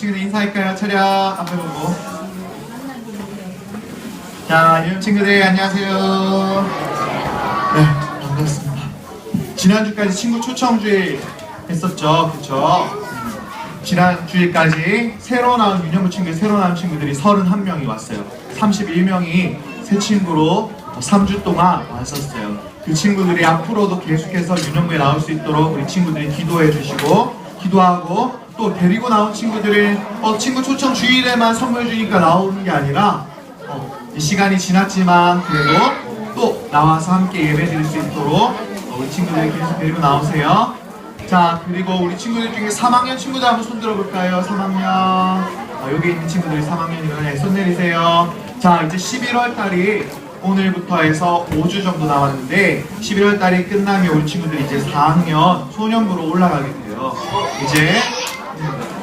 친구들 인사할까요? 차렷 앞에 보고. 자, 이름 친구들 안녕하세요. 네, 반갑습니다. 지난주까지 친구 초청주일 했었죠, 그쵸? 지난주일까지 새로 나온 유년부 친구들, 새로 나온 친구들이 31명이 왔어요. 31명이 새 친구로 3주 동안 왔었어요. 그 친구들이 앞으로도 계속해서 유년부에 나올 수 있도록 우리 친구들이 기도해 주시고, 기도하고, 또 데리고 나온 친구들은 친구 초청 주일에만 선물 주니까 나오는 게 아니라 시간이 지났지만 그래도 또 나와서 함께 예배 드릴 수 있도록 우리 친구들 계속 데리고 나오세요. 자, 그리고 우리 친구들 중에 3학년 친구들 한번 손 들어볼까요? 3학년. 여기 있는 친구들이 3학년이면 손 내리세요. 자, 이제 11월 달이 오늘부터 해서 5주 정도 남았는데 11월 달이 끝나면 우리 친구들이 이제 4학년 소년부로 올라가게 돼요. 이제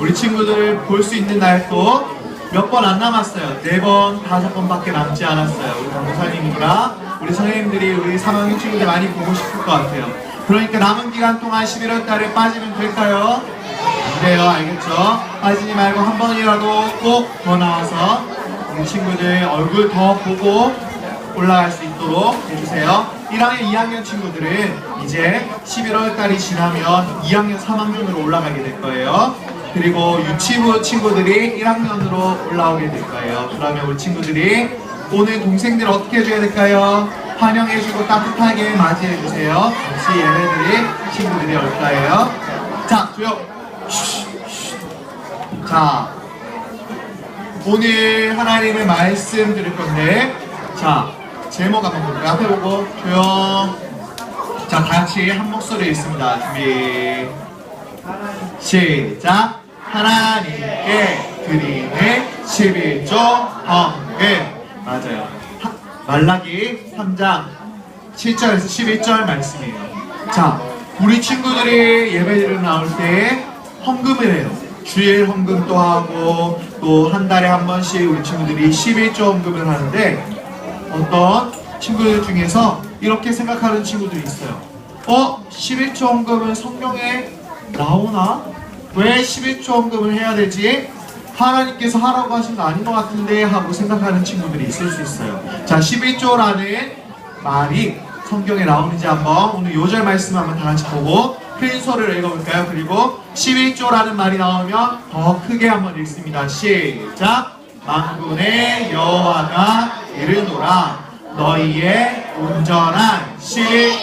우리 친구들 볼 수 있는 날도 몇 번 안 남았어요. 4번, 5번밖에 남지 않았어요. 우리 강사님이랑 우리 선생님들이 우리 3학년 친구들 많이 보고 싶을 것 같아요. 그러니까 남은 기간 동안 11월 달에 빠지면 될까요? 안 돼요. 알겠죠? 빠지지 말고 한 번이라도 꼭 더 나와서 우리 친구들 얼굴 더 보고 올라갈 수 있도록 해주세요. 1학년, 2학년 친구들은 이제 11월 달이 지나면 2학년, 3학년으로 올라가게 될 거예요. 그리고 유치부 친구들이 1학년으로 올라오게 될 거예요. 그러면 우리 친구들이 오늘 동생들 어떻게 해줘야 될까요? 환영해주고 따뜻하게 맞이해주세요. 같이 예배드릴 친구들이 올 거예요. 자, 조용. 자, 오늘 하나님의 말씀 들을 건데, 자, 제목 한번 볼까요? 앞에 보고 조용. 자, 다 같이 한 목소리 읽습니다. 준비. 시작. 하나님께 드리는 11조 헌금. 맞아요. 말라기 3장 7절에서 11절 말씀이에요. 자, 우리 친구들이 예배를 나올 때 헌금을 해요. 주일 헌금도 하고 또 한 달에 한 번씩 우리 친구들이 11조 헌금을 하는데, 어떤 친구들 중에서 이렇게 생각하는 친구들이 있어요. 11조 헌금은 성경에 나오나? 왜 11조 헌금을 해야 되지? 하나님께서 하라고 하신 거 아닌 것 같은데 하고 생각하는 친구들이 있을 수 있어요. 자, 11조라는 말이 성경에 나오는지 한번 오늘 요절 말씀 한번 다 같이 보고 큰 소리를 읽어볼까요? 그리고 11조라는 말이 나오면 더 크게 한번 읽습니다. 시작! 만군의 여호와가 이르노라, 너희의 온전한 실전을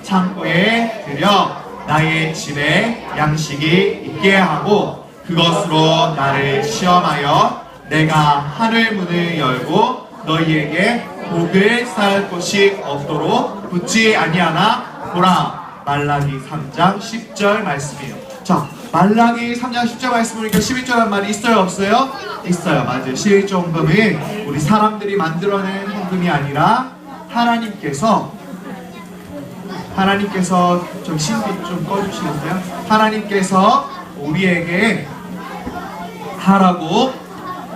창고에 들여 나의 집에 양식이 있게 하고 그것으로 나를 시험하여 내가 하늘 문을 열고 너희에게 복을 쌓을 곳이 없도록 붙지 아니하나 보라. 말라기 3장 10절 말씀이에요. 자, 말라기 3장 10절 말씀을 보니까 11조란 말이 있어요, 없어요? 있어요. 맞아요. 11조 헌금은 우리 사람들이 만들어낸 헌금이 아니라 하나님께서 좀 신비 좀 꺼주시겠어요? 하나님께서 우리에게 하라고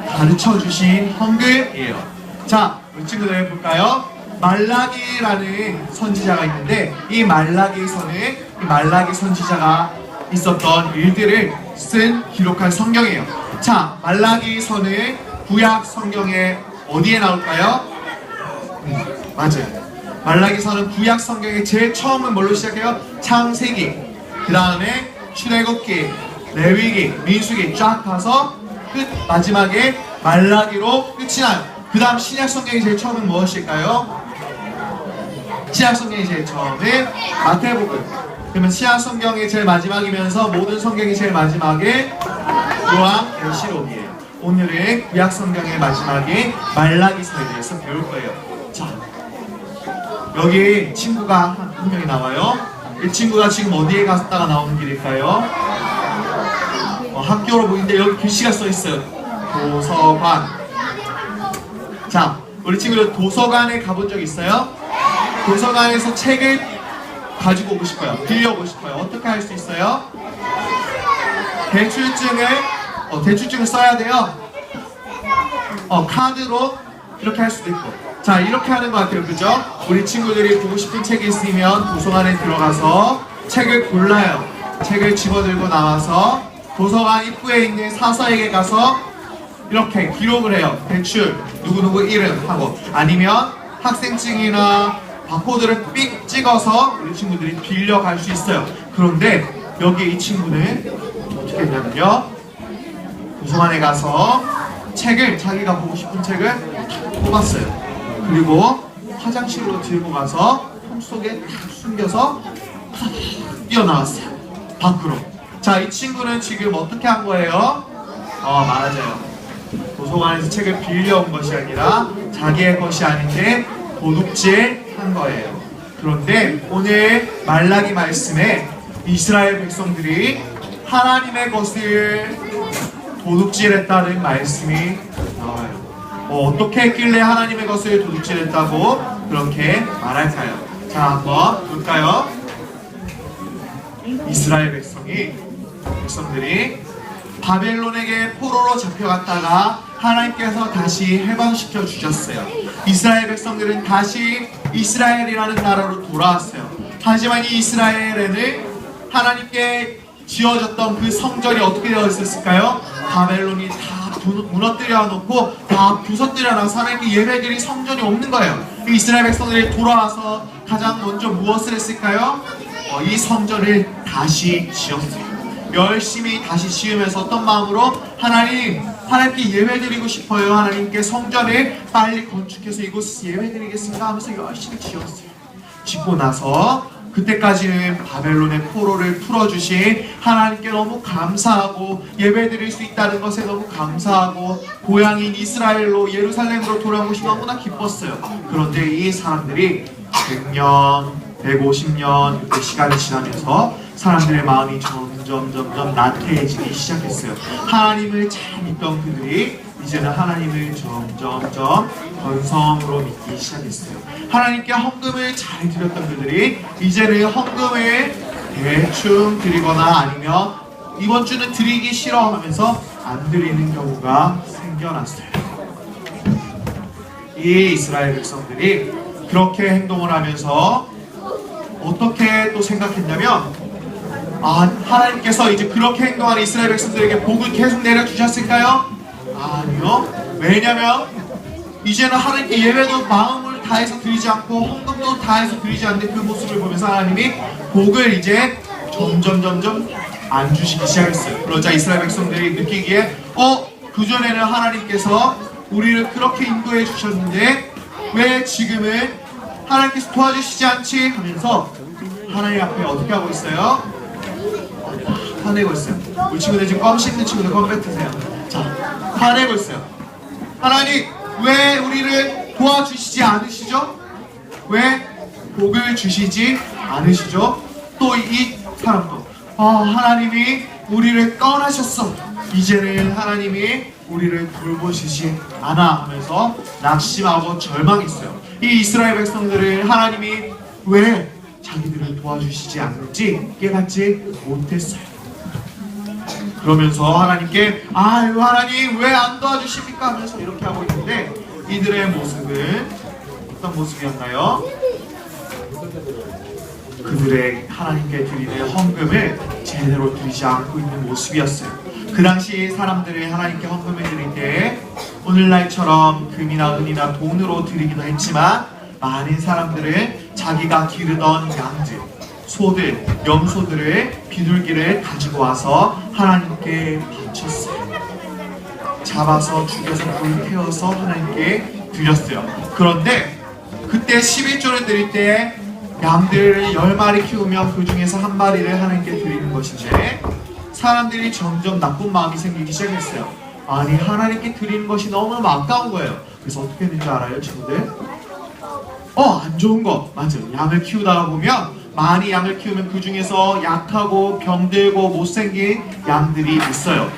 가르쳐 주신 헌금이에요. 자, 우리 친구들 볼까요? 말라기라는 선지자가 있는데 이 말라기서는 이 말라기 선지자가 있었던 일들을 기록한 성경이에요. 자, 말라기서는 구약 성경에 어디에 나올까요? 맞아요. 말라기서는 구약 성경의 제일 처음은 뭘로 시작해요? 창세기, 그 다음에 출애굽기, 레위기, 민수기 쫙 가서 끝 마지막에 말라기로 끝이 나요. 그 다음 신약 성경의 제일 처음은 무엇일까요? 신약 성경의 제일 처음은 마태복음. 그러면 신약 성경의 제일 마지막이면서 모든 성경이 제일 마지막에 요한계시록이에요. 오늘은 구약 성경의 마지막에 말라기서에 대해서 배울 거예요. 자, 여기 친구가 한 명이 나와요. 이 친구가 지금 어디에 갔다가 나오는 길일까요? 학교로 보이는데 여기 글씨가 써 있어요. 도서관. 자, 우리 친구들 도서관에 가본 적 있어요? 도서관에서 책을 가지고 오고 싶어요. 빌려오고 싶어요. 어떻게 할 수 있어요? 대출증을 써야 돼요. 카드로 이렇게 할 수도 있고. 자, 이렇게 하는 것 같아요. 그죠? 우리 친구들이 보고 싶은 책이 있으면 도서관에 들어가서 책을 골라요. 책을 집어들고 나와서 도서관 입구에 있는 사서에게 가서 이렇게 기록을 해요. 대출 누구누구 이름 하고, 아니면 학생증이나 바코드를 삑 찍어서 우리 친구들이 빌려갈 수 있어요. 그런데 여기 이 친구는 어떻게 했냐면요, 도서관에 가서 책을, 자기가 보고 싶은 책을 뽑았어요. 그리고 화장실로 들고 가서 통 속에 탁 숨겨서 뛰어나왔어요, 밖으로. 자, 이 친구는 지금 어떻게 한 거예요? 맞아요. 도서관에서 책을 빌려온 것이 아니라 자기의 것이 아닌데 도둑질 한 거예요. 그런데 오늘 말라기 말씀에 이스라엘 백성들이 하나님의 것을 도둑질했다는 말씀이 나와요. 어떻게 했길래 하나님의 것을 도둑질했다고 그렇게 말할까요? 자, 한번 볼까요? 이스라엘 백성들이 바벨론에게 포로로 잡혀갔다가 하나님께서 다시 해방시켜 주셨어요. 이스라엘 백성들은 다시 이스라엘이라는 나라로 돌아왔어요. 하지만 이 이스라엘에는 하나님께 지어졌던 그 성전이 어떻게 되어 있었을까요? 바벨론이 다 무너뜨려 놓고 다 부서뜨려 놔서 하나님께 예배드릴 성전이 없는 거예요. 이스라엘 백성들이 돌아와서 가장 먼저 무엇을 했을까요? 이 성전을 다시 지었어요. 열심히 다시 지으면서 어떤 마음으로? 하나님께 예배드리고 싶어요. 하나님께 성전을 빨리 건축해서 이곳에서 예배드리겠습니다 하면서 열심히 지었어요. 짓고 나서 그때까지는 바벨론의 포로를 풀어주신 하나님께 너무 감사하고, 예배드릴 수 있다는 것에 너무 감사하고, 고향인 이스라엘로, 예루살렘으로 돌아온 것이 너무나 기뻤어요. 그런데 이 사람들이 100년, 150년 그때 시간이 지나면서 사람들의 마음이 점점 나태해지기 시작했어요. 하나님을 잘 믿던 그들이 이제는 하나님을 점점 건성으로 믿기 시작했어요. 하나님께 헌금을 잘 드렸던 그들이 이제는 헌금을 대충 드리거나 아니면 이번 주는 드리기 싫어 하면서 안 드리는 경우가 생겨났어요. 이 이스라엘 백성들이 그렇게 행동을 하면서 어떻게 또 생각했냐면, 하나님께서 이제 그렇게 행동하는 이스라엘 백성들에게 복을 계속 내려주셨을까요? 아니요. 왜냐면 이제는 하나님께 예배도 마음을 다해서 드리지 않고 헌금도 다해서 드리지 않는 그 모습을 보면서 하나님이 복을 이제 점점 안 주시기 시작했어요. 그러자 이스라엘 백성들이 느끼기에 그전에는 하나님께서 우리를 그렇게 인도해 주셨는데 왜 지금은 하나님께서 도와주시지 않지? 하면서 하나님 앞에 어떻게 하고 있어요? 화내고 있어요. 우리 친구들 지금 껌 씹는 친구들 껌 뱉으세요. 자, 화내고 있어요. 하나님, 왜 우리를 도와주시지 않으시죠? 왜 복을 주시지 않으시죠? 또 이 사람도 하나님이 우리를 떠나셨어. 이제는 하나님이 우리를 돌보시지 않아 하면서 낙심하고 절망했어요. 이 이스라엘 백성들을 하나님이 왜 자기들을 도와주시지 않는지 깨닫지 못했어요. 그러면서 하나님께 하나님 왜 안 도와주십니까? 하면서 이렇게 하고 있는데, 이들의 모습은 어떤 모습이었나요? 그들의 하나님께 드리는 헌금을 제대로 드리지 않고 있는 모습이었어요. 그 당시 사람들이 하나님께 헌금을 드릴 때 오늘날처럼 금이나 은이나 돈으로 드리기도 했지만, 많은 사람들은 자기가 기르던 양들, 소들, 염소들을 비둘기를 가지고 와서 하나님께 바쳤어요. 잡아서 죽여서 불태워서 하나님께 드렸어요. 그런데 그때 11조를 드릴 때 양들을 10마리 키우면 그 중에서 한 마리를 하나님께 드리는 것인데, 사람들이 점점 나쁜 마음이 생기기 시작했어요. 아니, 하나님께 드리는 것이 너무너무 아까운 거예요. 그래서 어떻게 되는지 알아요, 친구들? 안 좋은 거 맞아요. 양을 키우다가 보면, 많이 양을 키우면 그 중에서 약하고 병들고 못생긴 양들이 있어요.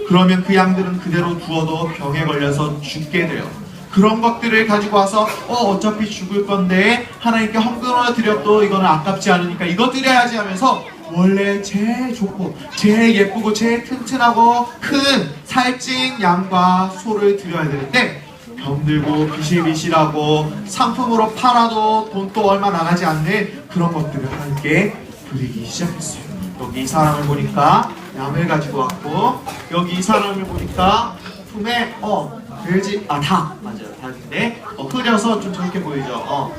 그러면 그 양들은 그대로 두어도 병에 걸려서 죽게 돼요. 그런 것들을 가지고 와서 어차피 죽을 건데 하나님께 헌금을 드려도 이거는 아깝지 않으니까 이거 드려야지 하면서 원래 제일 좋고 제일 예쁘고 제일 튼튼하고 큰 살찐 양과 소를 드려야 되는데, 병들고 비실비실하고 상품으로 팔아도 돈도 얼마 나가지 않는 그런 것들을 하나님께 드리기 시작했어요. 여기 이 사람을 보니까 양을 가지고 왔고, 여기 이 사람을 보니까 품에 돼지, 닭 맞아요. 닭인데 흐려서 좀 저렇게 보이죠.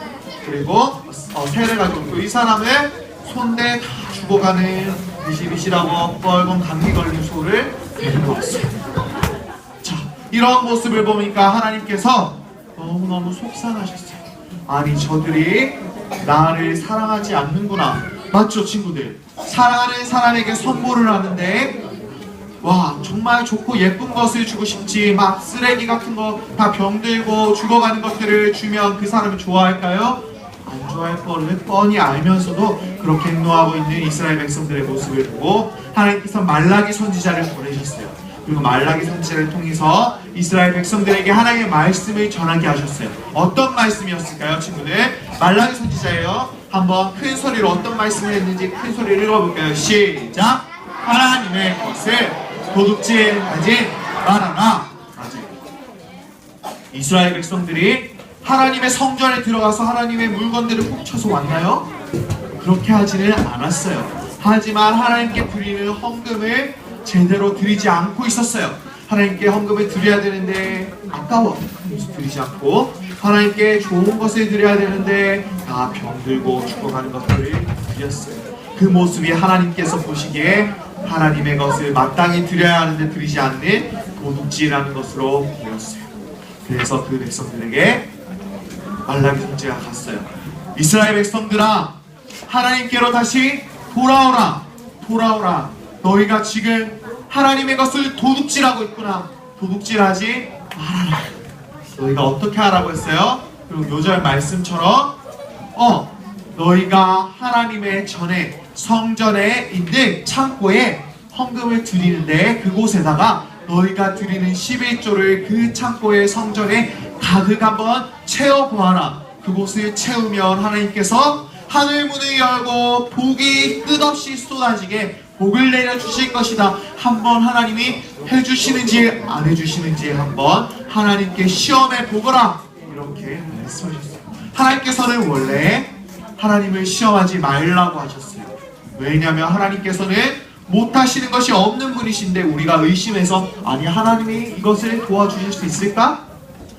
그리고 새를 가지고 있고, 이 사람을 손대 다 죽어가는 비실비실하고 뻘건 감기 걸린 소를 데리고 왔어요. 자, 이런 모습을 보니까 하나님께서 너무너무 속상하셨어요. 아니, 저들이 나를 사랑하지 않는구나. 맞죠, 친구들? 사랑하는 사람에게 선물을 하는데, 와, 정말 좋고 예쁜 것을 주고 싶지, 막 쓰레기 같은 거 다 병들고 죽어가는 것들을 주면 그 사람이 좋아할까요? 안 좋아할 거를 뻔히 알면서도 그렇게 행동하고 있는 이스라엘 백성들의 모습을 보고 하나님께서 말라기 선지자를 보내셨어요. 그리고 말라기 선지자를 통해서 이스라엘 백성들에게 하나님의 말씀을 전하게 하셨어요. 어떤 말씀이었을까요, 친구들? 말라기 선지자예요. 한번 큰 소리로 어떤 말씀을 했는지 큰 소리를 읽어볼까요? 시작! 하나님의 것을 도둑질하지 말아라. 맞아요. 이스라엘 백성들이 하나님의 성전에 들어가서 하나님의 물건들을 훔쳐서 왔나요? 그렇게 하지는 않았어요. 하지만 하나님께 드리는 헌금을 제대로 드리지 않고 있었어요. 하나님께 헌금을 드려야 되는데 아까워. 그래서 드리지 않고, 하나님께 좋은 것을 드려야 되는데 다 병들고 죽어가는 것들을 드렸어요. 그 모습이 하나님께서 보시기에 하나님의 것을 마땅히 드려야 하는데 드리지 않는 도둑질하는 것으로 보였어요. 그래서 그 백성들에게 말라기 선지자가 갔어요. 이스라엘 백성들아, 하나님께로 다시 돌아오라. 돌아오라. 너희가 지금 하나님의 것을 도둑질하고 있구나. 도둑질하지 말아라. 너희가 어떻게 하라고 했어요? 그리고 요절 말씀처럼 너희가 하나님의 전에 성전에 있는 창고에 헌금을 드리는데 그곳에다가 너희가 드리는 11조를 그 창고의 성전에 가득 한번 채워보아라. 그곳을 채우면 하나님께서 하늘문을 열고 복이 끝없이 쏟아지게 복을 내려주실 것이다. 한번 하나님이 해주시는지 안 해주시는지 한번 하나님께 시험해 보거라. 이렇게 말씀하셨어요. 하나님께서는 원래 하나님을 시험하지 말라고 하셨어요. 왜냐하면 하나님께서는 못하시는 것이 없는 분이신데 우리가 의심해서 아니, 하나님이 이것을 도와주실 수 있을까?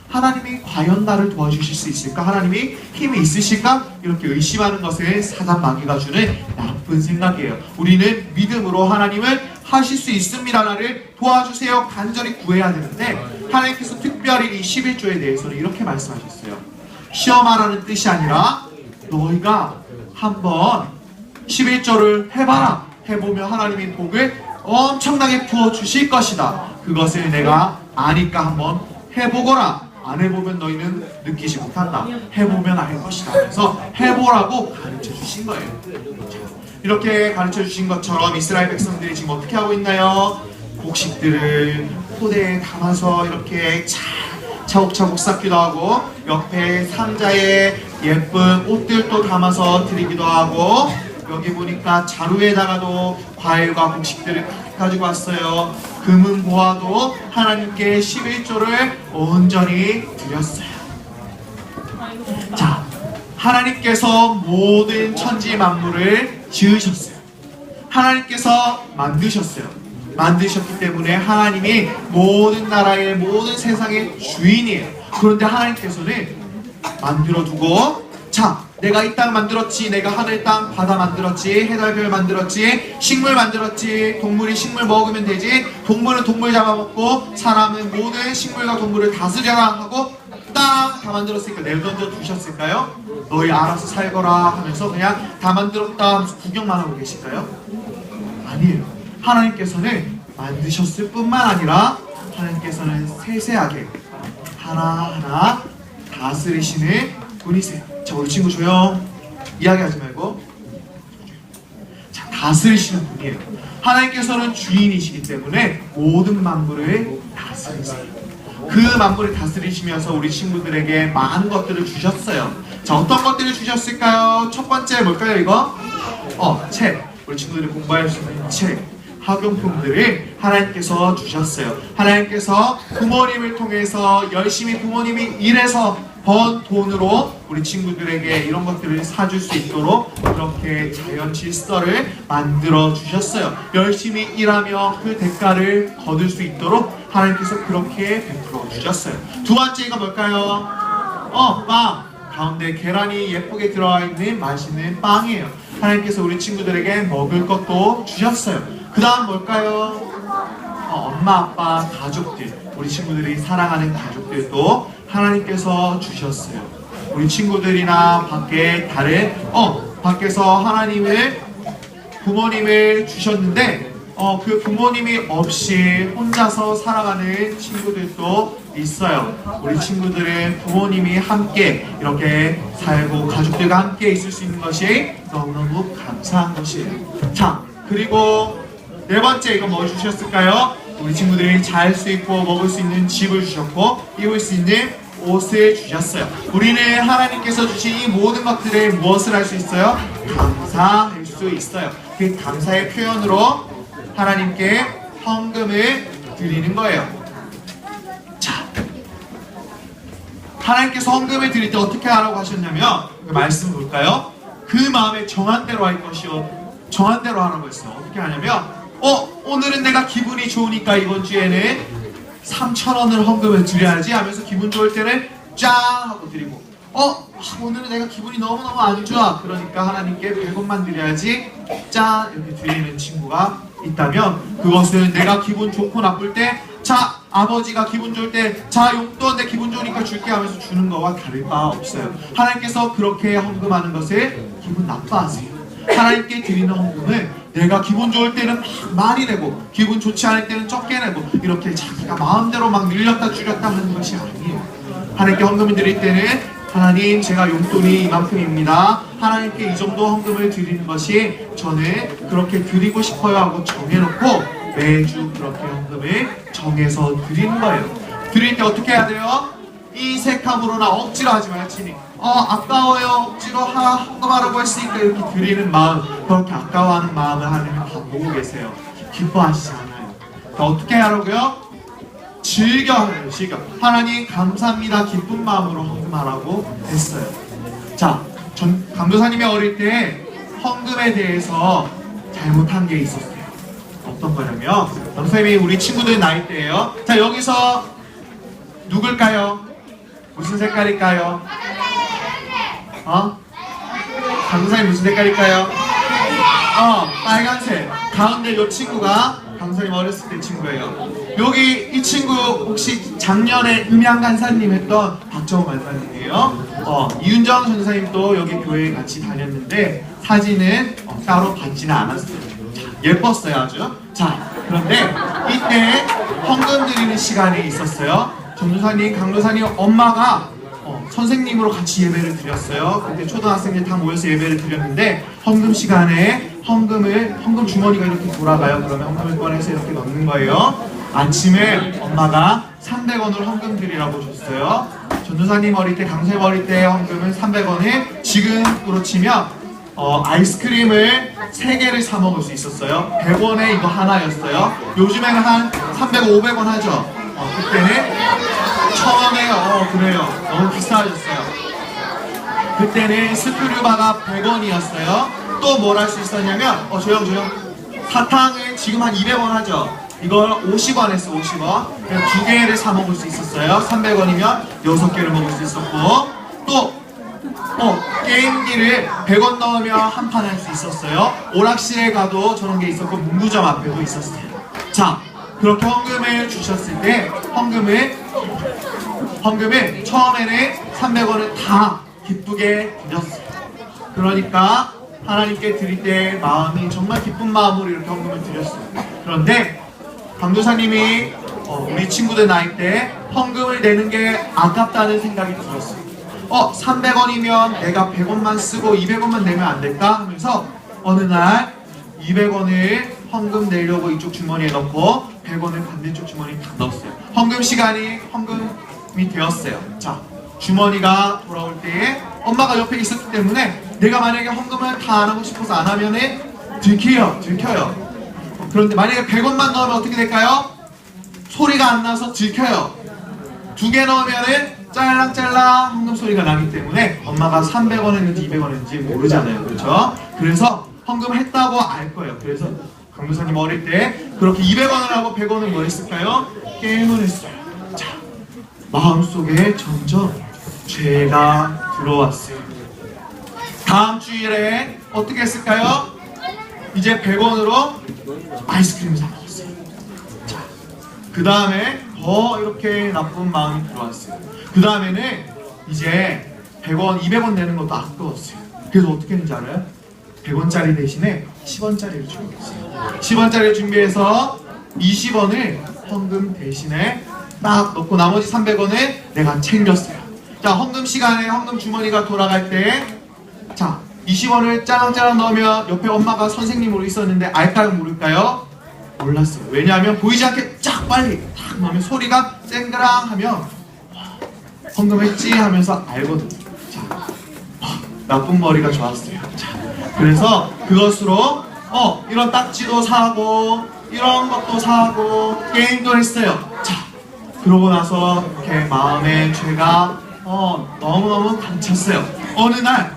하나님이 과연 나를 도와주실 수 있을까? 하나님이 힘이 있으실까? 이렇게 의심하는 것을 사단 마귀가 주는 나쁜 생각이에요. 우리는 믿음으로 하나님을 하실 수 있습니다. 나를 도와주세요. 간절히 구해야 되는데 하나님께서 특별히 이 11조에 대해서는 이렇게 말씀하셨어요. 시험하라는 뜻이 아니라 너희가 한번 11조를 해봐라. 해보면 하나님이 복을 엄청나게 부어주실 것이다. 그것을 내가 아니까 한번 해보거라. 안 해보면 너희는 느끼지 못한다. 해보면 알 것이다. 그래서 해보라고 가르쳐 주신 거예요. 이렇게 가르쳐 주신 것처럼 이스라엘 백성들이 지금 어떻게 하고 있나요? 곡식들을 포대에 담아서 이렇게 차곡차곡 쌓기도 하고, 옆에 상자에 예쁜 옷들도 담아서 드리기도 하고, 여기 보니까 자루에다가도 과일과 곡식들을 가지고 왔어요. 금은 보아도 하나님께 11조를 온전히 드렸어요. 자, 하나님께서 모든 천지 만물을 지으셨어요. 하나님께서 만드셨어요. 만드셨기 때문에 하나님이 모든 나라의 모든 세상의 주인이에요. 그런데 하나님께서는 만들어두고, 자, 내가 이 땅 만들었지, 내가 하늘 땅 바다 만들었지, 해달별 만들었지, 식물 만들었지, 동물이 식물 먹으면 되지, 동물은 동물 잡아먹고 사람은 모든 식물과 동물을 다스려라 하고 땅 다 만들었으니까 내던져 두셨을까요? 너희 알아서 살거라 하면서 그냥 다 만들었다 하면서 구경만 하고 계실까요? 아니에요. 하나님께서는 만드셨을 뿐만 아니라 하나님께서는 세세하게 하나하나 다스리시는 분이세요. 자, 우리 친구 조용. 이야기하지 말고. 자, 다스리시는 분이에요. 하나님께서는 주인이시기 때문에 모든 만물을 다스리세요. 그 만물을 다스리시면서 우리 친구들에게 많은 것들을 주셨어요. 자, 어떤 것들을 주셨을까요? 첫 번째 뭘까요, 이거? 책. 우리 친구들이 공부할 수 있는 책. 학용품들을 하나님께서 주셨어요. 하나님께서 부모님을 통해서 열심히 부모님이 일해서 번 돈으로 우리 친구들에게 이런 것들을 사줄 수 있도록 그렇게 자연 질서를 만들어 주셨어요. 열심히 일하며 그 대가를 거둘 수 있도록 하나님께서 그렇게 베풀어 주셨어요. 두 번째가 뭘까요? 빵! 가운데 계란이 예쁘게 들어가 있는 맛있는 빵이에요. 하나님께서 우리 친구들에게 먹을 것도 주셨어요. 그 다음 뭘까요? 엄마, 아빠, 가족들, 우리 친구들이 사랑하는 가족들도 하나님께서 주셨어요. 우리 친구들이나 밖에 다른 밖에서 부모님을 주셨는데 그 부모님이 없이 혼자서 살아가는 친구들도 있어요. 우리 친구들은 부모님이 함께 이렇게 살고 가족들과 함께 있을 수 있는 것이 너무너무 감사한 것이에요. 자, 그리고 네 번째 이거 뭐 주셨을까요? 우리 친구들이 잘 수 있고 먹을 수 있는 집을 주셨고 입을 수 있는 옷을 주셨어요. 우리는 하나님께서 주신 이 모든 것들에 무엇을 할 수 있어요? 감사할 수 있어요. 그 감사의 표현으로 하나님께 헌금을 드리는 거예요. 자, 하나님께서 헌금을 드릴 때 어떻게 하라고 하셨냐면 그 말씀 볼까요? 그 마음에 정한 대로 할 것이요 정한 대로 하라고 했어요. 어떻게 하냐면 오늘은 내가 기분이 좋으니까 이번 주에는 3,000원을 헌금을 드려야지 하면서 기분 좋을 때는 짠 하고 드리고 오늘은 내가 기분이 너무너무 안 좋아 그러니까 하나님께 100원만 드려야지 짠 이렇게 드리는 친구가 있다면 그것은 내가 기분 좋고 나쁠 때 자 아버지가 기분 좋을 때 자 용돈 내 기분 좋으니까 줄게 하면서 주는 거와 다를 바 없어요. 하나님께서 그렇게 헌금하는 것을 기분 나빠하세요. 하나님께 드리는 헌금은 내가 기분 좋을 때는 막 많이 내고 기분 좋지 않을 때는 적게 내고 이렇게 자기가 마음대로 막 늘렸다 줄였다 하는 것이 아니에요. 하나님께 헌금을 드릴 때는 하나님 제가 용돈이 이만큼입니다. 하나님께 이 정도 헌금을 드리는 것이 저는 그렇게 드리고 싶어요 하고 정해놓고 매주 그렇게 헌금을 정해서 드리는 거예요. 드릴 때 어떻게 해야 돼요? 인색함으로나 억지로 하지 말지. 아까워요. 억지로 헌금하라고 했으니까 이렇게 드리는 마음, 그렇게 아까워하는 마음을 하나님은 다 보고 계세요. 기뻐하시지 않아요. 어떻게 하라고요? 즐겨요. 즐겨. 하나님 감사합니다. 기쁜 마음으로 헌금하라고 했어요. 자, 강도사님이 어릴 때 헌금에 대해서 잘못한 게 있었어요. 어떤 거냐면 강도사님이 우리 친구들 나이 때예요. 자, 여기서 누굴까요? 무슨 색깔일까요? 강도사님 무슨 색깔일까요? 빨간색. 가운데 이 친구가 강도사님 어렸을 때 친구예요. 여기 이 친구 혹시 작년에 음양 간사님 했던 박정호 간사님이에요. 이윤정 전사님도 여기 교회에 같이 다녔는데 사진은 따로 받지는 않았어요. 예뻤어요 아주. 자, 그런데 이때 헌금 드리는 시간이 있었어요. 전도사님, 강도사님 엄마가 선생님으로 같이 예배를 드렸어요. 그때 초등학생들 다 모여서 예배를 드렸는데 헌금 시간에 헌금 주머니가 이렇게 돌아가요. 그러면 헌금을 꺼내서 이렇게 넣는 거예요. 아침에 엄마가 300원을 헌금 드리라고 줬어요. 전도사님 어릴 때, 강사님 어릴 때 헌금은 300원에 지금으로 치면 아이스크림을 3개를 사 먹을 수 있었어요. 100원에 이거 하나였어요. 요즘에는 한 300원, 500원 하죠. 그때는 1,000원에 그래요. 너무 비싸졌어요. 그때는 스크류바가 100원이었어요. 또 뭘 할 수 있었냐면 조용 사탕을 지금 한 200원 하죠. 이걸 50원 했어. 50원. 그래서 2개를 사 먹을 수 있었어요. 300원이면 6개를 먹을 수 있었고 또 게임기를 100원 넣으면 한 판 할 수 있었어요. 오락실에 가도 저런 게 있었고 문구점 앞에도 있었어요. 자, 그렇게 헌금을 주셨을 때 헌금을 처음에는 300원을 다 기쁘게 드렸어요. 그러니까 하나님께 드릴 때 마음이 정말 기쁜 마음으로 이렇게 헌금을 드렸어요. 그런데 강도사님이 우리 친구들 나이 때 헌금을 내는 게 아깝다는 생각이 들었어요. 300원이면 내가 100원만 쓰고 200원만 내면 안 될까? 하면서 어느 날 200원을 헌금 내려고 이쪽 주머니에 넣고 100원을 반대쪽 주머니에 딱 넣었어요. 헌금이 되었어요. 자, 주머니가 돌아올 때에 엄마가 옆에 있었기 때문에 내가 만약에 헌금을 다 안 하고 싶어서 안 하면은 들켜요. 그런데 만약에 100원만 넣으면 어떻게 될까요? 소리가 안 나서 들켜요. 2개 넣으면은 짤랑짤랑 헌금 소리가 나기 때문에 엄마가 300원했는지 200원했는지 모르잖아요. 그렇죠? 그래서 헌금했다고 알 거예요. 그래서 강도사님 어릴 때 그렇게 200원을 하고 100원을 뭐 했을까요? 게임을 했어요. 자, 마음속에 점점 죄가 들어왔어요. 다음 주일에 어떻게 했을까요? 이제 100원으로 아이스크림을 사 먹었어요. 자, 그 다음에 더 이렇게 나쁜 마음이 들어왔어요. 그 다음에는 이제 100원, 200원 내는 것도 아까웠어요. 그래서 어떻게 했는지 알아요? 100원짜리 대신에 10원짜리를 준비했어요. 10원짜리를 준비해서 20원을 헌금 대신에 딱 넣고 나머지 300원을 내가 챙겼어요. 자, 헌금 시간에 헌금 주머니가 돌아갈 때 자, 20원을 짜랑짜랑 넣으면 옆에 엄마가 선생님으로 있었는데 알까요 모를까요? 몰랐어요. 왜냐하면 보이지 않게 쫙 빨리 탁 넣으면 소리가 쨍그랑 하면 헌금했지 하면서 알거든요. 자, 나쁜 머리가 좋았어요. 자, 그래서 그것으로 이런 딱지도 사고 이런 것도 사고 게임도 했어요. 자, 그러고 나서 이렇게 마음에 죄가 너무너무 감췄어요. 어느 날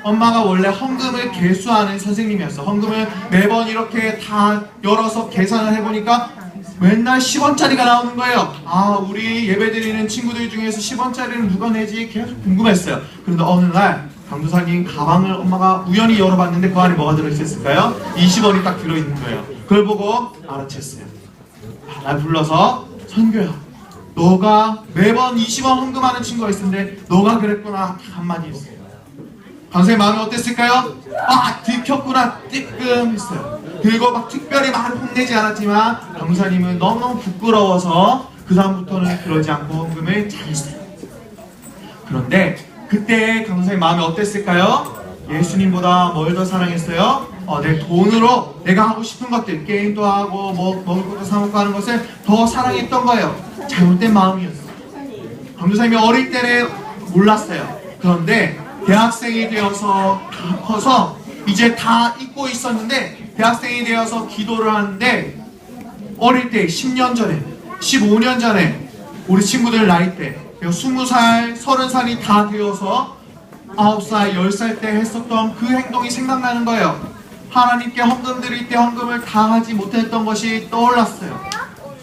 엄마가 원래 헌금을 계수하는 선생님이었어. 헌금을 매번 이렇게 다 열어서 계산을 해보니까 맨날 10원짜리가 나오는 거예요. 아, 우리 예배드리는 친구들 중에서 10원짜리는 누가 내지 계속 궁금했어요. 그런데 어느 날 강도사님 가방을 엄마가 우연히 열어봤는데 그 안에 뭐가 들어있었을까요? 20원이 딱 들어있는 거예요. 그걸 보고 알아챘어요. 날 불러서 선교야, 너가 매번 20원 헌금하는 친구가 있었는데 너가 그랬구나. 한마디 했어요. 강사님 마음이 어땠을까요? 아, 들켰구나. 뜨끔했어요. 그리고 막 특별히 막 혼내지 않았지만 강사님은 너무너무 부끄러워서 그 다음부터는 그러지 않고 헌금을 잘했어요. 그런데 그때 강사님 마음이 어땠을까요? 예수님보다 뭘 더 사랑했어요? 내 돈으로 내가 하고 싶은 것들, 게임도 하고 뭐 먹을 것도 사 먹고 하는 것을 더 사랑했던 거예요. 잘못된 마음이었어요. 강도사님이 어릴 때는 몰랐어요. 그런데 대학생이 되어서 다 커서 이제 다 잊고 있었는데 대학생이 되어서 기도를 하는데 어릴 때 10년 전에 15년 전에 우리 친구들 나이 때 20살, 30살이 다 되어서 9살, 10살 때 했었던 그 행동이 생각나는 거예요. 하나님께 헌금 드릴 때 헌금을 다 하지 못했던 것이 떠올랐어요.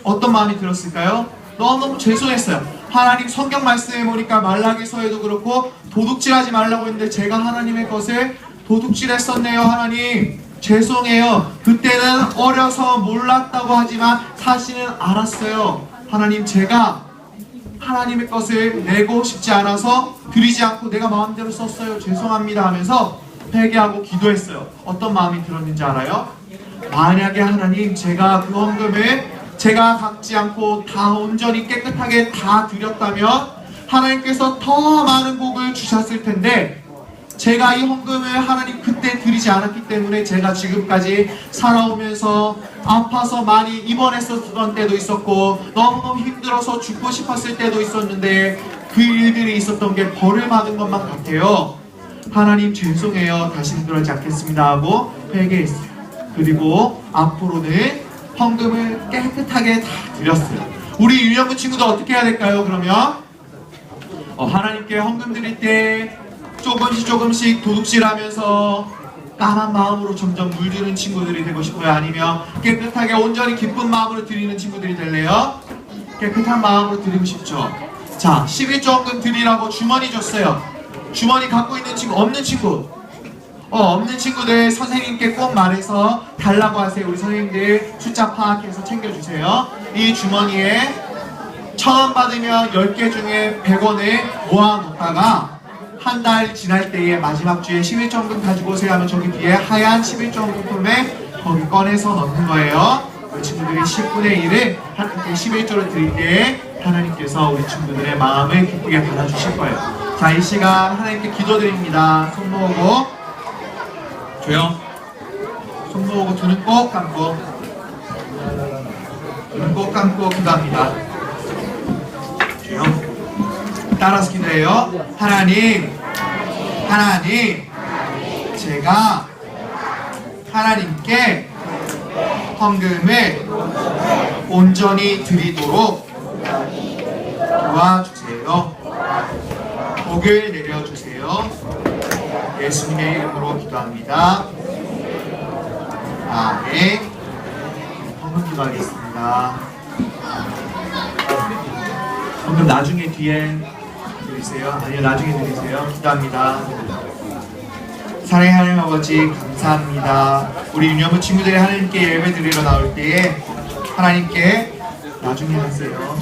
어떤 마음이 들었을까요? 너무너무 죄송했어요. 하나님 성경 말씀에 보니까 말라기서에도 그렇고 도둑질하지 말라고 했는데 제가 하나님의 것을 도둑질했었네요. 하나님 죄송해요. 그때는 어려서 몰랐다고 하지만 사실은 알았어요. 하나님 제가 하나님의 것을 내고 싶지 않아서 드리지 않고 내가 마음대로 썼어요. 죄송합니다 하면서 회개하고 기도했어요. 어떤 마음이 들었는지 알아요? 만약에 하나님 제가 그 헌금을 제가 갚지 않고 다 온전히 깨끗하게 다 드렸다면 하나님께서 더 많은 복을 주셨을 텐데 제가 이 헌금을 하나님 그때 드리지 않았기 때문에 제가 지금까지 살아오면서 아파서 많이 입원했었던 때도 있었고 너무너무 힘들어서 죽고 싶었을 때도 있었는데 그 일들이 있었던 게 벌을 받은 것만 같아요. 하나님 죄송해요. 다시는 그러지 않겠습니다 하고 회개했어요. 그리고 앞으로는 헌금을 깨끗하게 다 드렸어요. 우리 유년부 친구도 어떻게 해야 될까요? 그러면 하나님께 헌금 드릴 때 조금씩 도둑질하면서 까만 마음으로 점점 물드는 친구들이 되고 싶어요? 아니면 깨끗하게 온전히 기쁜 마음으로 드리는 친구들이 될래요? 깨끗한 마음으로 드리고 싶죠. 자, 11조 헌금 드리라고 주머니 줬어요. 주머니 갖고 있는 친구, 없는 친구 없는 친구들 선생님께 꼭 말해서 달라고 하세요. 우리 선생님들 숫자 파악해서 챙겨주세요. 이 주머니에 1,000원 받으면 10개 중에 100원을 모아놓다가 한 달 지날 때에 마지막 주에 11조 헌금 가지고 오세요 하면 저기 뒤에 하얀 11조 헌금통에 거기 꺼내서 넣는 거예요. 우리 친구들이 10분의 1을 하나님께 11조를 드릴 때 하나님께서 우리 친구들의 마음을 기쁘게 받아주실 거예요. 자, 이 시간 하나님께 기도드립니다. 손 모으고 조용. 손 모으고 두 눈 꼭 감고 두 눈 꼭 감고 기도합니다. 조용. 따라서 기도해요. 하나님 제가 하나님께 헌금을 온전히 드리도록 도와주세요. 복을 내려주세요. 예수님의 이름으로 기도합니다. 아멘. 헌금 기도하겠습니다. 헌금 나중에 뒤에 드리세요. 아니요, 나중에 드리세요. 기도합니다. 사랑의 하나님 아버지, 감사합니다. 우리 유년부 친구들이 하나님께 예배 드리러 나올 때에 하나님께 나중에 하세요.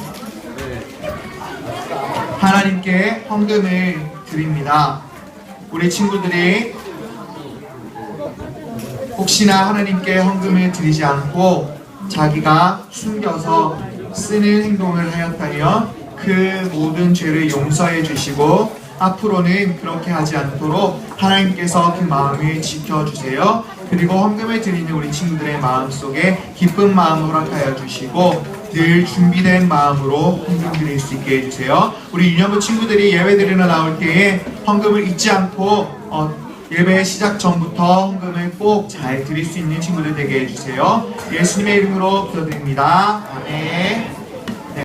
하나님께 헌금을 드립니다. 우리 친구들이 혹시나 하나님께 헌금을 드리지 않고 자기가 숨겨서 쓰는 행동을 하였다면 그 모든 죄를 용서해 주시고 앞으로는 그렇게 하지 않도록 하나님께서 그 마음을 지켜주세요. 그리고 헌금을 드리는 우리 친구들의 마음속에 기쁜 마음 허락하여 주시고 늘 준비된 마음으로 헌금 드릴 수 있게 해주세요. 우리 유년부 친구들이 예배 드리러 나올 때에 헌금을 잊지 않고 예배 시작 전부터 헌금을 꼭 잘 드릴 수 있는 친구들 되게 해주세요. 예수님의 이름으로 기도드립니다. 아멘.